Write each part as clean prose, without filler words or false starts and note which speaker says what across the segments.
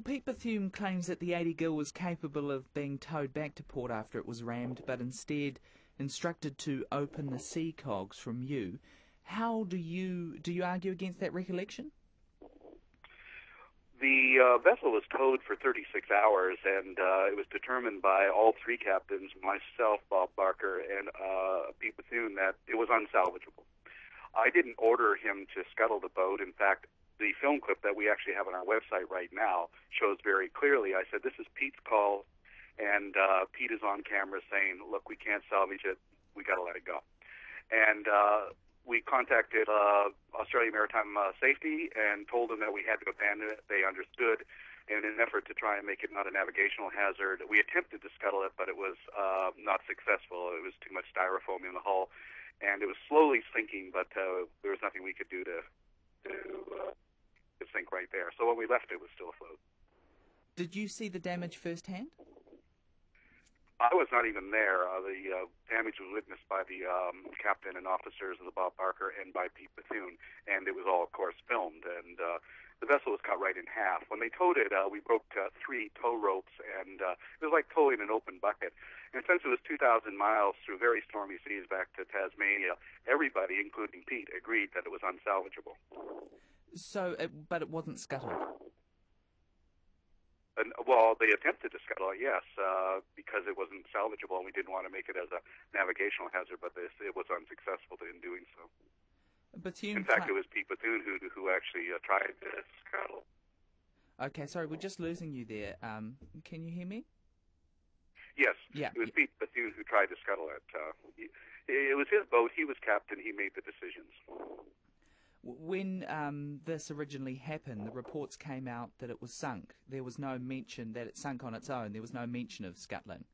Speaker 1: Pete Bethune claims that the Ady Gil was capable of being towed back to port after it was rammed, but instead instructed to open the sea cogs from you. How do you argue against that recollection?
Speaker 2: The vessel was towed for 36 hours, and it was determined by all three captains, myself, Bob Barker, and Pete Bethune, that it was unsalvageable. I didn't order him to scuttle the boat. In fact, the film clip that we actually have on our website right now shows very clearly, I said, this is Pete's call, and Pete is on camera saying, look, we can't salvage it, we got to let it go. And we contacted Australian Maritime Safety and told them that we had to abandon it. They understood. And in an effort to try and make it not a navigational hazard, we attempted to scuttle it, but it was not successful. It was too much styrofoam in the hull, and it was slowly sinking, but there was nothing we could do to sink right there. So when we left, it was still afloat.
Speaker 1: Did you see the damage firsthand?
Speaker 2: I was not even there. The damage was witnessed by the captain and officers of the Bob Barker and by Pete Bethune, and it was all, of course, filmed. And the vessel was cut right in half. When they towed it, we broke 3 tow ropes, and it was like towing an open bucket. And since it was 2,000 miles through very stormy seas back to Tasmania, everybody, including Pete, agreed that it was unsalvageable.
Speaker 1: So, but it wasn't scuttled?
Speaker 2: Well, they attempted to scuttle it, yes, because it wasn't salvageable, and we didn't want to make it as a navigational hazard, but it was unsuccessful in doing so. In fact, it was Pete Bethune who actually tried to scuttle.
Speaker 1: Okay, sorry, we're just losing you there. Can you hear me?
Speaker 2: Yes,
Speaker 1: yeah,
Speaker 2: it was Pete Bethune who tried to scuttle it. It was his boat, he was captain, he made the decisions.
Speaker 1: When this originally happened, the reports came out that it was sunk. There was no mention that it sunk on its own. There was no mention of scuttling.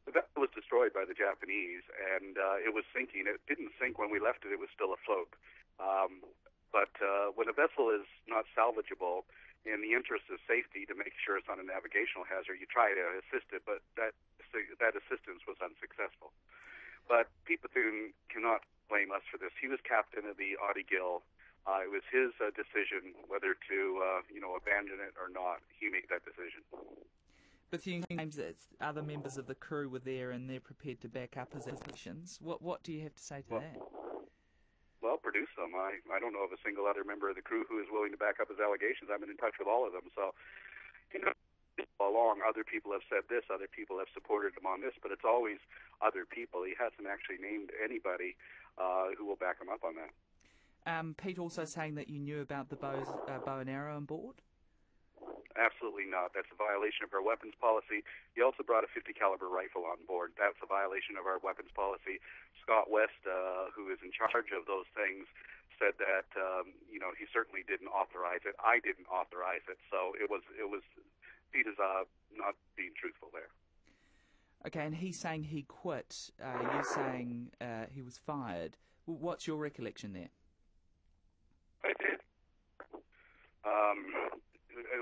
Speaker 2: The vessel was destroyed by the Japanese, and it was sinking. It didn't sink when we left it. It was still afloat. But when a vessel is not salvageable, in the interest of safety, to make sure it's not a navigational hazard, you try to assist it, but that assistance was unsuccessful. But Pete Bethune cannot blame us for this. He was captain of the Ady Gil. It was his decision whether to, abandon it or not. He made that decision.
Speaker 1: Bethune claims that other members of the crew were there and they're prepared to back up his allegations. What do you have to say to that?
Speaker 2: Well, produce them. I don't know of a single other member of the crew who is willing to back up his allegations. I've been in touch with all of them. So, along, other people have said this, other people have supported him on this, but it's always other people. He hasn't actually named anybody who will back him up on that.
Speaker 1: Pete also saying that you knew about the bow and arrow on board?
Speaker 2: Absolutely not. That's a violation of our weapons policy. He also brought a .50 caliber rifle on board. That's a violation of our weapons policy. Scott West, who is in charge of those things, said that he certainly didn't authorize it. I didn't authorize it. So it was Pete is not being truthful there.
Speaker 1: Okay, and he's saying he quit. You're saying he was fired. What's your recollection there?
Speaker 2: I did.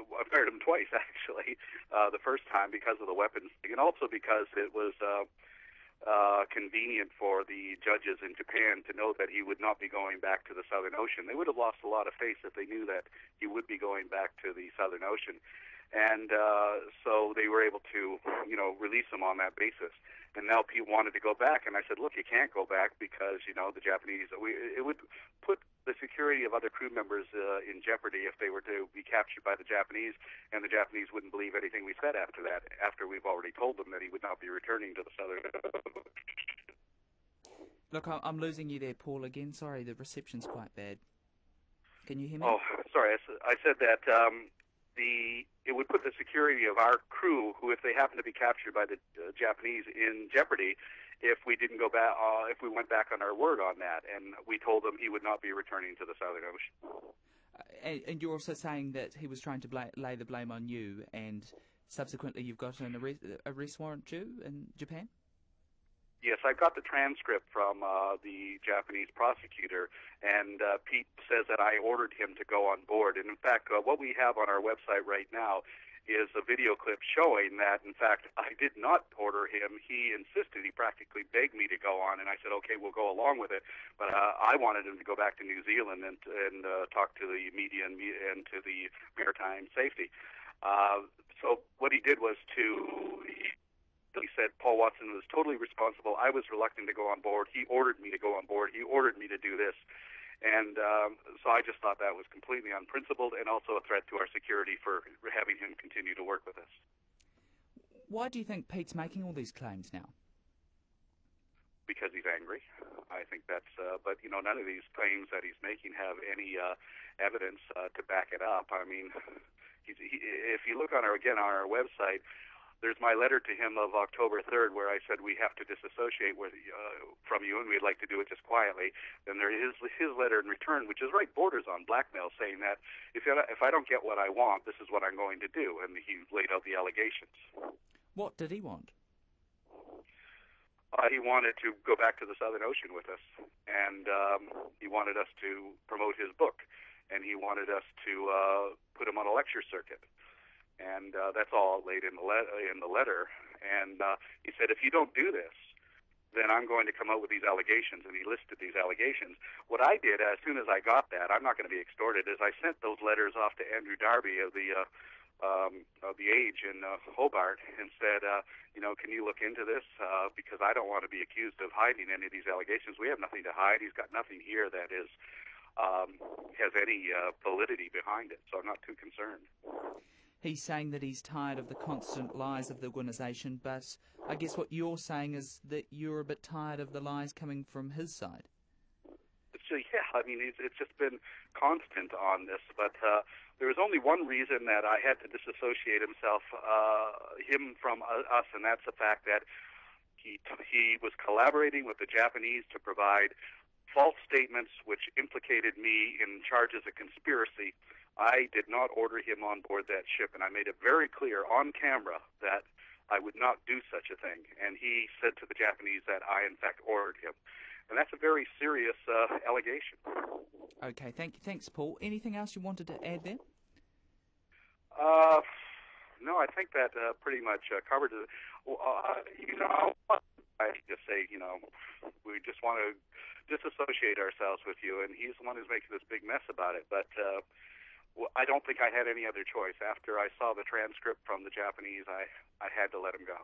Speaker 2: I fired him twice, actually. The first time because of the weapons thing, and also because it was convenient for the judges in Japan to know that he would not be going back to the Southern Ocean. They would have lost a lot of face if they knew that he would be going back to the Southern Ocean. And so they were able to, release him on that basis. And now Pete wanted to go back, and I said, look, you can't go back because, the Japanese, it would put the security of other crew members in jeopardy if they were to be captured by the Japanese, and the Japanese wouldn't believe anything we said after that, after we've already told them that he would not be returning to the Southern.
Speaker 1: Look, I'm losing you there, Paul, again. Sorry, the reception's quite bad. Can you hear me?
Speaker 2: Oh, sorry. I said that it would put the security of our crew, who, if they happen to be captured by the Japanese, in jeopardy if we didn't go back, if we went back on our word on that. And we told them he would not be returning to the Southern Ocean.
Speaker 1: And you're also saying that he was trying to lay the blame on you, and subsequently you've got an arrest warrant due in Japan?
Speaker 2: Yes, I got the transcript from the Japanese prosecutor, and Pete says that I ordered him to go on board. And in fact, what we have on our website right now is a video clip showing that, in fact, I did not order him. He insisted, he practically begged me to go on, and I said, okay, we'll go along with it. But I wanted him to go back to New Zealand and talk to the media and to the maritime safety. So what he did was he said Paul Watson was totally responsible. I was reluctant to go on board. He ordered me to go on board. He ordered me to do this. And so I just thought that was completely unprincipled and also a threat to our security for having him continue to work with us.
Speaker 1: Why do you think Pete's making all these claims now?
Speaker 2: Because he's angry. I think that's, but none of these claims that he's making have any evidence to back it up. I mean, if you look on our website, there's my letter to him of October 3rd where I said we have to disassociate from you and we'd like to do it just quietly. Then there is his letter in return, which is right borders on blackmail, saying that if I don't get what I want, this is what I'm going to do. And he laid out the allegations.
Speaker 1: What did he want?
Speaker 2: He wanted to go back to the Southern Ocean with us, and he wanted us to promote his book, and he wanted us to put him on a lecture circuit. And that's all laid in the letter. And he said, if you don't do this, then I'm going to come out with these allegations. And he listed these allegations. What I did as soon as I got that, I'm not going to be extorted, is I sent those letters off to Andrew Darby of the Age in Hobart and said, can you look into this? Because I don't want to be accused of hiding any of these allegations. We have nothing to hide. He's got nothing here that is has any validity behind it. So I'm not too concerned.
Speaker 1: He's saying that he's tired of the constant lies of the organisation, but I guess what you're saying is that you're a bit tired of the lies coming from his side.
Speaker 2: So, yeah, I mean, it's just been constant on this, but there was only one reason that I had to disassociate him from us, and that's the fact that he was collaborating with the Japanese to provide false statements which implicated me in charges of conspiracy. I did not order him on board that ship, and I made it very clear on camera that I would not do such a thing. And he said to the Japanese that I, in fact, ordered him. And that's a very serious allegation.
Speaker 1: Okay, thanks, Paul. Anything else you wanted to add there?
Speaker 2: No, I think that pretty much covered it. I just say, we just want to disassociate ourselves with you, and he's the one who's making this big mess about it. But I don't think I had any other choice. After I saw the transcript from the Japanese, I had to let him go.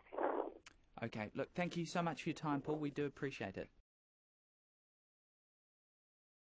Speaker 1: Okay, look, thank you so much for your time, Paul. We do appreciate it.